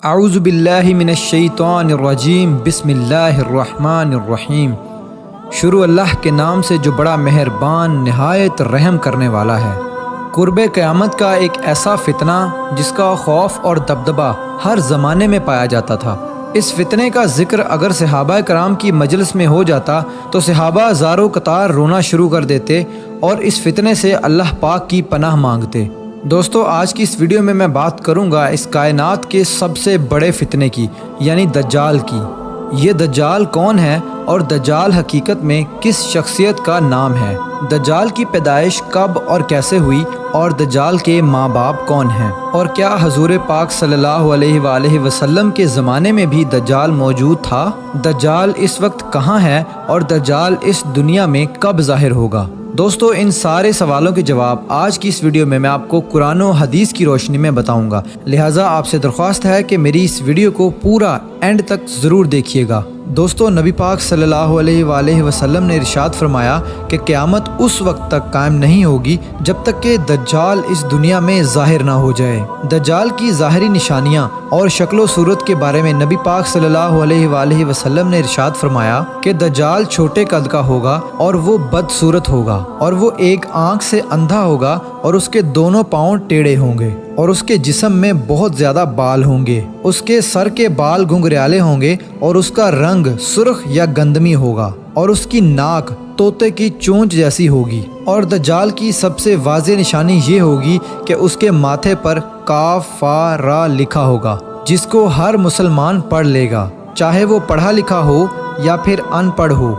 اعوذ باللہ من الشیطان الرجیم بسم اللہ الرحمن الرحیم۔ شروع اللہ کے نام سے جو بڑا مہربان نہایت رحم کرنے والا ہے۔ قرب قیامت کا ایک ایسا فتنہ جس کا خوف اور دبدبہ ہر زمانے میں پایا جاتا تھا۔ اس فتنے کا ذکر اگر صحابہ کرام کی مجلس میں ہو جاتا تو صحابہ زارو قطار رونا شروع کر دیتے اور اس فتنے سے اللہ پاک کی پناہ مانگتے۔ دوستو، آج کی اس ویڈیو میں بات کروں گا اس کائنات کے سب سے بڑے فتنے کی، یعنی دجال کی۔ یہ دجال کون ہے اور دجال حقیقت میں کس شخصیت کا نام ہے؟ دجال کی پیدائش کب اور کیسے ہوئی اور دجال کے ماں باپ کون ہیں؟ اور کیا حضور پاک صلی اللہ علیہ وآلہ وسلم کے زمانے میں بھی دجال موجود تھا؟ دجال اس وقت کہاں ہے اور دجال اس دنیا میں کب ظاہر ہوگا؟ دوستو، ان سارے سوالوں کے جواب آج کی اس ویڈیو میں آپ کو قرآن و حدیث کی روشنی میں بتاؤں گا، لہٰذا آپ سے درخواست ہے کہ میری اس ویڈیو کو پورا اینڈ تک ضرور دیکھیے گا۔ دوستو، نبی پاک صلی اللہ علیہ وآلہ وسلم نے ارشاد فرمایا کہ قیامت اس وقت تک قائم نہیں ہوگی جب تک کہ دجال اس دنیا میں ظاہر نہ ہو جائے۔ دجال کی ظاہری نشانیاں اور شکل و صورت کے بارے میں نبی پاک صلی اللہ علیہ وآلہ وسلم نے ارشاد فرمایا کہ دجال چھوٹے قد کا ہوگا اور وہ بدصورت ہوگا، اور وہ ایک آنکھ سے اندھا ہوگا اور اس کے دونوں پاؤں ٹیڑھے ہوں گے، اور اس کے جسم میں بہت زیادہ بال ہوں گے، اس کے سر کے بال گھنگریالے ہوں گے اور اس کا رنگ سرخ یا گندمی ہوگا، اور اس کی ناک طوطے کی چونچ جیسی ہوگی۔ اور دجال کی سب سے واضح نشانی یہ ہوگی کہ اس کے ماتھے پر کاف فا را لکھا ہوگا، جس کو ہر مسلمان پڑھ لے گا، چاہے وہ پڑھا لکھا ہو یا پھر ان پڑھ ہو،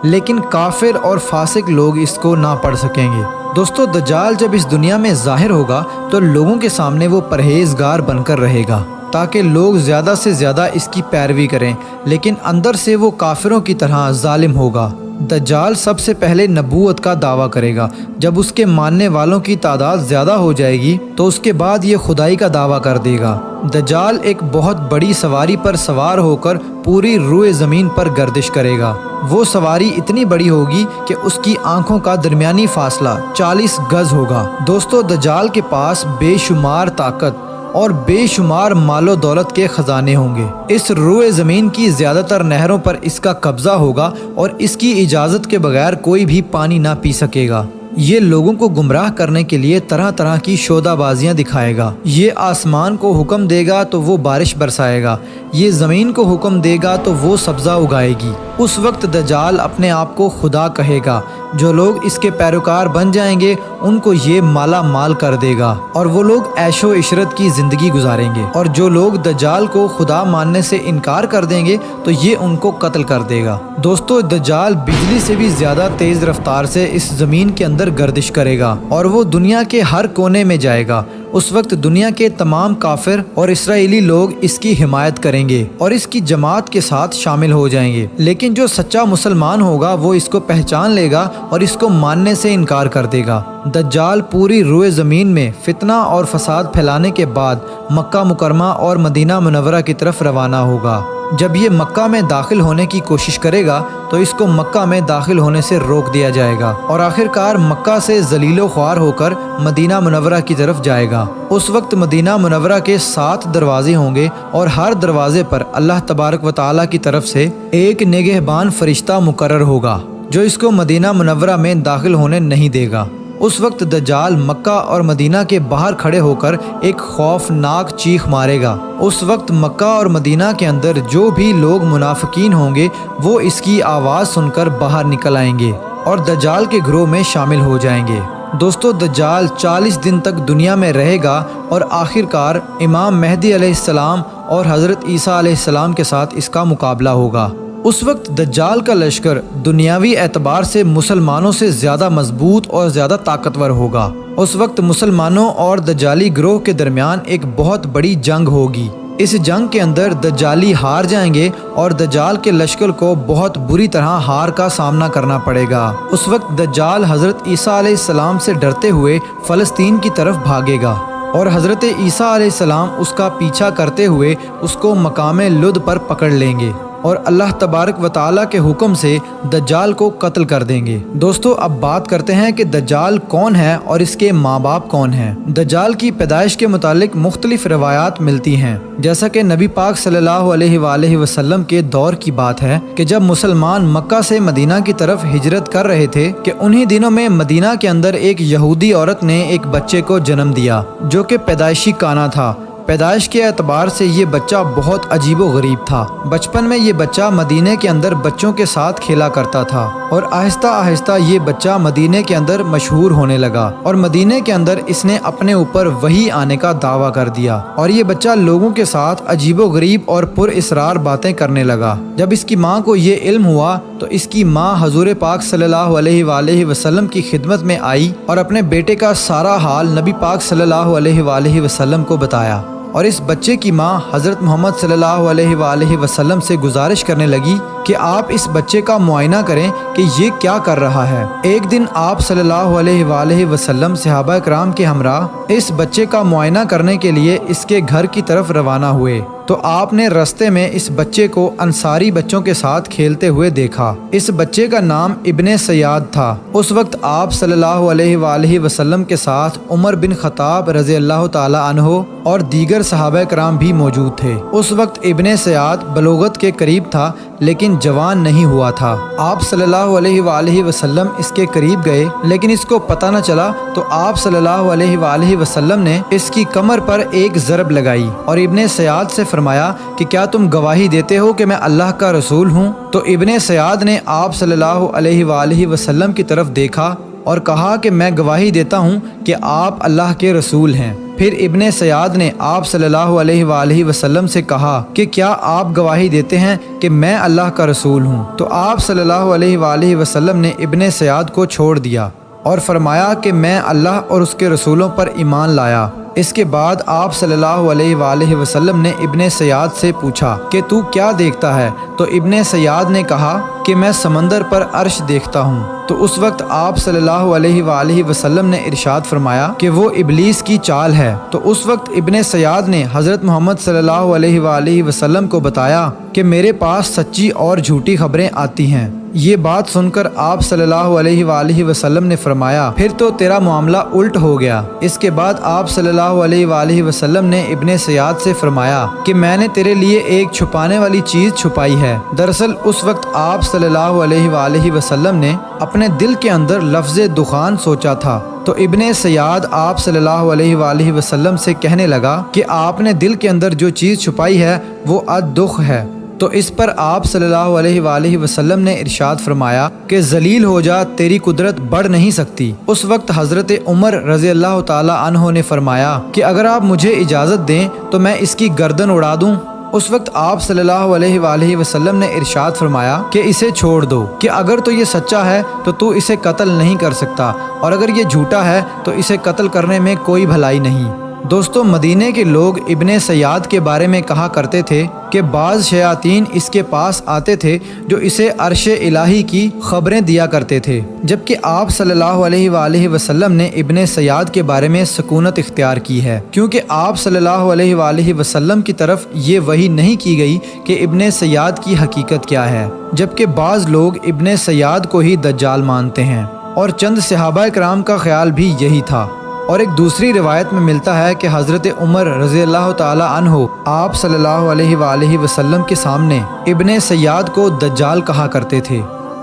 لیکن کافر اور فاسق لوگ اس کو نہ پڑھ سکیں گے۔ دوستو، دجال جب اس دنیا میں ظاہر ہوگا تو لوگوں کے سامنے وہ پرہیزگار بن کر رہے گا تاکہ لوگ زیادہ سے زیادہ اس کی پیروی کریں، لیکن اندر سے وہ کافروں کی طرح ظالم ہوگا۔ دجال سب سے پہلے نبوت کا دعویٰ کرے گا، جب اس کے ماننے والوں کی تعداد زیادہ ہو جائے گی تو اس کے بعد یہ خدائی کا دعویٰ کر دے گا۔ دجال ایک بہت بڑی سواری پر سوار ہو کر پوری روئے زمین پر گردش کرے گا۔ وہ سواری اتنی بڑی ہوگی کہ اس کی آنکھوں کا درمیانی فاصلہ 40 گز ہوگا۔ دوستو، دجال کے پاس بے شمار طاقت اور بے شمار مال و دولت کے خزانے ہوں گے۔ اس روئے زمین کی زیادہ تر نہروں پر اس کا قبضہ ہوگا اور اس کی اجازت کے بغیر کوئی بھی پانی نہ پی سکے گا۔ یہ لوگوں کو گمراہ کرنے کے لیے طرح طرح کی شودہ بازیاں دکھائے گا۔ یہ آسمان کو حکم دے گا تو وہ بارش برسائے گا، یہ زمین کو حکم دے گا تو وہ سبزہ اگائے گی۔ اس وقت دجال اپنے آپ کو خدا کہے گا۔ جو لوگ اس کے پیروکار بن جائیں گے ان کو یہ مالا مال کر دے گا اور وہ لوگ عیش و عشرت کی زندگی گزاریں گے، اور جو لوگ دجال کو خدا ماننے سے انکار کر دیں گے تو یہ ان کو قتل کر دے گا۔ دوستو، دجال بجلی سے بھی زیادہ تیز رفتار سے اس زمین کے اندر گردش کرے گا اور وہ دنیا کے ہر کونے میں جائے گا۔ اس وقت دنیا کے تمام کافر اور اسرائیلی لوگ اس کی حمایت کریں گے اور اس کی جماعت کے ساتھ شامل ہو جائیں گے، لیکن جو سچا مسلمان ہوگا وہ اس کو پہچان لے گا اور اس کو ماننے سے انکار کر دے گا۔ دجال پوری روئے زمین میں فتنہ اور فساد پھیلانے کے بعد مکہ مکرمہ اور مدینہ منورہ کی طرف روانہ ہوگا۔ جب یہ مکہ میں داخل ہونے کی کوشش کرے گا تو اس کو مکہ میں داخل ہونے سے روک دیا جائے گا اور آخرکار مکہ سے ذلیل و خوار ہو کر مدینہ منورہ کی طرف جائے گا۔ اس وقت مدینہ منورہ کے 7 دروازے ہوں گے اور ہر دروازے پر اللہ تبارک و تعالیٰ کی طرف سے ایک نگہبان فرشتہ مقرر ہوگا جو اس کو مدینہ منورہ میں داخل ہونے نہیں دے گا۔ اس وقت دجال مکہ اور مدینہ کے باہر کھڑے ہو کر ایک خوفناک چیخ مارے گا۔ اس وقت مکہ اور مدینہ کے اندر جو بھی لوگ منافقین ہوں گے وہ اس کی آواز سن کر باہر نکل آئیں گے اور دجال کے گروہ میں شامل ہو جائیں گے۔ دوستو، دجال 40 دن تک دنیا میں رہے گا اور آخرکار امام مہدی علیہ السلام اور حضرت عیسیٰ علیہ السلام کے ساتھ اس کا مقابلہ ہوگا۔ اس وقت دجال کا لشکر دنیاوی اعتبار سے مسلمانوں سے زیادہ مضبوط اور زیادہ طاقتور ہوگا۔ اس وقت مسلمانوں اور دجالی گروہ کے درمیان ایک بہت بڑی جنگ ہوگی۔ اس جنگ کے اندر دجالی ہار جائیں گے اور دجال کے لشکر کو بہت بری طرح ہار کا سامنا کرنا پڑے گا۔ اس وقت دجال حضرت عیسیٰ علیہ السلام سے ڈرتے ہوئے فلسطین کی طرف بھاگے گا اور حضرت عیسیٰ علیہ السلام اس کا پیچھا کرتے ہوئے اس کو مقام لد پر پکڑ لیں گے۔ اور اللہ تبارک و تعالیٰ کے حکم سے دجال کو قتل کر دیں گے۔ دوستو اب بات کرتے ہیں کہ دجال کون ہے اور اس کے ماں باپ کون ہیں۔ دجال کی پیدائش کے متعلق مختلف روایات ملتی ہیں، جیسا کہ نبی پاک صلی اللہ علیہ وآلہ وسلم کے دور کی بات ہے کہ جب مسلمان مکہ سے مدینہ کی طرف ہجرت کر رہے تھے کہ انہی دنوں میں مدینہ کے اندر ایک یہودی عورت نے ایک بچے کو جنم دیا جو کہ پیدائشی کانا تھا۔ پیدائش کے اعتبار سے یہ بچہ بہت عجیب و غریب تھا۔ بچپن میں یہ بچہ مدینے کے اندر بچوں کے ساتھ کھیلا کرتا تھا اور آہستہ آہستہ یہ بچہ مدینے کے اندر مشہور ہونے لگا اور مدینے کے اندر اس نے اپنے اوپر وحی آنے کا دعویٰ کر دیا اور یہ بچہ لوگوں کے ساتھ عجیب و غریب اور پر اسرار باتیں کرنے لگا۔ جب اس کی ماں کو یہ علم ہوا تو اس کی ماں حضور پاک صلی اللہ علیہ وآلہ وسلم کی خدمت میں آئی اور اپنے بیٹے کا سارا حال نبی پاک صلی اللہ علیہ وآلہ وسلم کو بتایا، اور اس بچے کی ماں حضرت محمد صلی اللہ علیہ وآلہ وسلم سے گزارش کرنے لگی کہ آپ اس بچے کا معائنہ کریں کہ یہ کیا کر رہا ہے۔ ایک دن آپ صلی اللہ علیہ وآلہ وسلم صحابہ کرام کے ہمراہ اس بچے کا معائنہ کرنے کے لیے اس کے گھر کی طرف روانہ ہوئے تو آپ نے رستے میں اس بچے کو انصاری بچوں کے ساتھ کھیلتے ہوئے دیکھا۔ اس بچے کا نام ابن سیاد تھا۔ اس وقت آپ صلی اللہ علیہ وآلہ وسلم کے ساتھ عمر بن خطاب رضی اللہ تعالی عنہ اور دیگر صحابہ کرام بھی موجود تھے۔ اس وقت ابن سیاد بلوغت کے قریب تھا لیکن جوان نہیں ہوا تھا۔ آپ صلی اللہ علیہ وآلہ وسلم اس کے قریب گئے لیکن اس کو پتہ نہ چلا تو آپ صلی اللہ علیہ وآلہ وسلم نے اس کی کمر پر ایک ضرب لگائی اور ابن سیاد سے فرمایا کہ کیا تم گواہی دیتے ہو کہ میں اللہ کا رسول ہوں؟ تو ابن سیاد نے آپ صلی اللہ علیہ وآلہ وسلم کی طرف دیکھا اور کہا کہ میں گواہی دیتا ہوں کہ آپ اللہ کے رسول ہیں۔ پھر ابن سیاد نے آپ صلی اللہ علیہ وآلہ وسلم سے کہا کہ کیا آپ گواہی دیتے ہیں کہ میں اللہ کا رسول ہوں؟ تو آپ صلی اللہ علیہ وآلہ وسلم نے ابن سیاد کو چھوڑ دیا اور فرمایا کہ میں اللہ اور اس کے رسولوں پر ایمان لایا۔ اس کے بعد آپ صلی اللہ علیہ وآلہ وسلم نے ابن سیاد سے پوچھا کہ تو کیا دیکھتا ہے؟ تو ابن سیاد نے کہا کہ میں سمندر پر عرش دیکھتا ہوں۔ تو اس وقت آپ صلی اللہ علیہ وآلہ وسلم نے ارشاد فرمایا کہ وہ ابلیس کی چال ہے۔ تو اس وقت ابن سیاد نے حضرت محمد صلی اللہ علیہ وآلہ وسلم کو بتایا کہ میرے پاس سچی اور جھوٹی خبریں آتی ہیں۔ یہ بات سن کر آپ صلی اللہ علیہ وآلہ وسلم نے فرمایا پھر تو تیرا معاملہ الٹ ہو گیا۔ اس کے بعد آپ صلی اللہ علیہ وآلہ وسلم نے ابن سیاد سے فرمایا کہ میں نے تیرے لیے ایک چھپانے والی چیز چھپائی ہے۔ دراصل اس وقت آپ صلی اللہ علیہ وآلہ وسلم نے اپنے دل کے اندر لفظ دخان سوچا تھا۔ تو ابن سیاد آپ صلی اللہ علیہ وآلہ وسلم سے کہنے لگا کہ آپ نے دل کے اندر جو چیز چھپائی ہے وہ الدخ ہے۔ تو اس پر آپ صلی اللہ علیہ وآلہ وسلم نے ارشاد فرمایا کہ ذلیل ہو جا، تیری قدرت بڑھ نہیں سکتی۔ اس وقت حضرت عمر رضی اللہ تعالی عنہ نے فرمایا کہ اگر آپ مجھے اجازت دیں تو میں اس کی گردن اڑا دوں۔ اس وقت آپ صلی اللہ علیہ وآلہ وسلم نے ارشاد فرمایا کہ اسے چھوڑ دو، کہ اگر تو یہ سچا ہے تو اسے قتل نہیں کر سکتا اور اگر یہ جھوٹا ہے تو اسے قتل کرنے میں کوئی بھلائی نہیں۔ دوستو مدینے کے لوگ ابن سیاد کے بارے میں کہا کرتے تھے کہ بعض شیاطین اس کے پاس آتے تھے جو اسے عرش الہی کی خبریں دیا کرتے تھے، جبکہ آپ صلی اللہ علیہ وآلہ وسلم نے ابن سیاد کے بارے میں سکونت اختیار کی ہے، کیونکہ آپ صلی اللہ علیہ وآلہ وسلم کی طرف یہ وحی نہیں کی گئی کہ ابن سیاد کی حقیقت کیا ہے، جبکہ بعض لوگ ابن سیاد کو ہی دجال مانتے ہیں اور چند صحابہ کرام کا خیال بھی یہی تھا۔ اور ایک دوسری روایت میں ملتا ہے کہ حضرت عمر رضی اللہ تعالی عنہ آپ صلی اللہ علیہ وآلہ وسلم کے سامنے ابن سیاد کو دجال کہا کرتے تھے،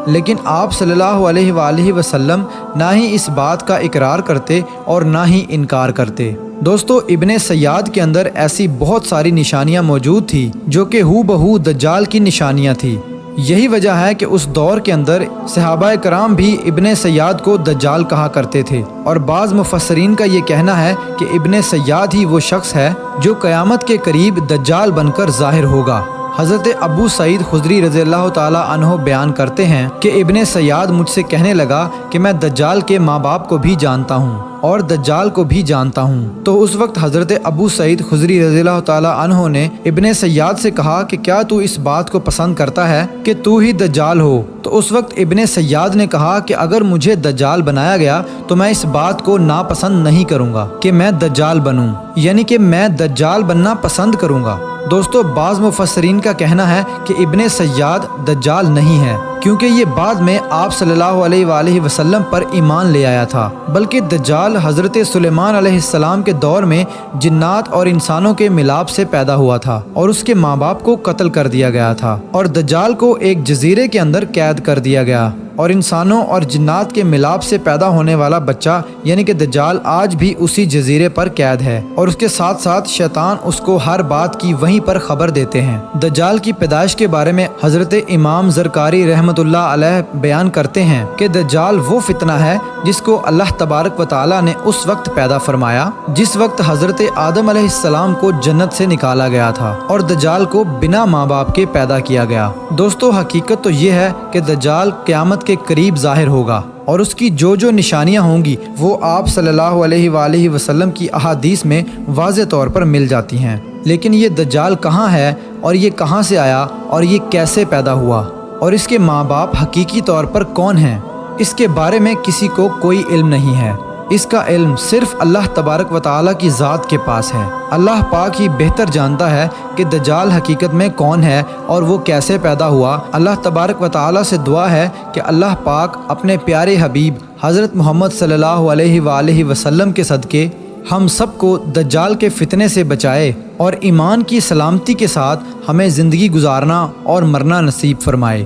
لیکن آپ صلی اللہ علیہ وآلہ وسلم نہ ہی اس بات کا اقرار کرتے اور نہ ہی انکار کرتے۔ دوستو ابن سیاد کے اندر ایسی بہت ساری نشانیاں موجود تھی جو کہ ہو بہو دجال کی نشانیاں تھی۔ یہی وجہ ہے کہ اس دور کے اندر صحابہ کرام بھی ابن سیاد کو دجال کہا کرتے تھے، اور بعض مفسرین کا یہ کہنا ہے کہ ابن سیاد ہی وہ شخص ہے جو قیامت کے قریب دجال بن کر ظاہر ہوگا۔ حضرت ابو سعید خدری رضی اللہ تعالی عنہ بیان کرتے ہیں کہ ابن سیاد مجھ سے کہنے لگا کہ میں دجال کے ماں باپ کو بھی جانتا ہوں اور دجال کو بھی جانتا ہوں۔ تو اس وقت حضرت ابو سعید خدری رضی اللہ تعالی عنہ نے ابن سیاد سے کہا کہ کیا تو اس بات کو پسند کرتا ہے کہ تو ہی دجال ہو؟ تو اس وقت ابن سیاد نے کہا کہ اگر مجھے دجال بنایا گیا تو میں اس بات کو ناپسند نہیں کروں گا کہ میں دجال بنوں، یعنی کہ میں دجال بننا پسند کروں گا۔ دوستو بعض مفسرین کا کہنا ہے کہ ابن سیاد دجال نہیں ہے، کیونکہ یہ بعد میں آپ صلی اللہ علیہ وآلہ وسلم پر ایمان لے آیا تھا، بلکہ دجال حضرت سلیمان علیہ السلام کے دور میں جنات اور انسانوں کے ملاپ سے پیدا ہوا تھا اور اس کے ماں باپ کو قتل کر دیا گیا تھا، اور دجال کو ایک جزیرے کے اندر قید کر دیا گیا، اور انسانوں اور جنات کے ملاپ سے پیدا ہونے والا بچہ یعنی کہ دجال آج بھی اسی جزیرے پر قید ہے، اور اس کے ساتھ ساتھ شیطان اس کو ہر بات کی وہیں پر خبر دیتے ہیں۔ دجال کی پیدائش کے بارے میں حضرت امام زرکاری رحمۃ اللہ علیہ بیان کرتے ہیں کہ دجال وہ فتنہ ہے جس کو اللہ تبارک و تعالی نے اس وقت پیدا فرمایا جس وقت حضرت آدم علیہ السلام کو جنت سے نکالا گیا تھا، اور دجال کو بنا ماں باپ کے پیدا کیا گیا۔ دوستو حقیقت تو یہ ہے کہ دجال قیامت کے قریب ظاہر ہوگا، اور اس کی جو نشانیاں ہوں گی وہ آپ صلی اللہ علیہ وآلہ وسلم کی احادیث میں واضح طور پر مل جاتی ہیں۔ لیکن یہ دجال کہاں ہے، اور یہ کہاں سے آیا، اور یہ کیسے پیدا ہوا، اور اس کے ماں باپ حقیقی طور پر کون ہیں، اس کے بارے میں کسی کو کوئی علم نہیں ہے۔ اس کا علم صرف اللہ تبارک و تعالیٰ کی ذات کے پاس ہے۔ اللہ پاک ہی بہتر جانتا ہے کہ دجال حقیقت میں کون ہے اور وہ کیسے پیدا ہوا۔ اللہ تبارک و تعالیٰ سے دعا ہے کہ اللہ پاک اپنے پیارے حبیب حضرت محمد صلی اللہ علیہ وآلہ وسلم کے صدقے ہم سب کو دجال کے فتنے سے بچائے اور ایمان کی سلامتی کے ساتھ ہمیں زندگی گزارنا اور مرنا نصیب فرمائے۔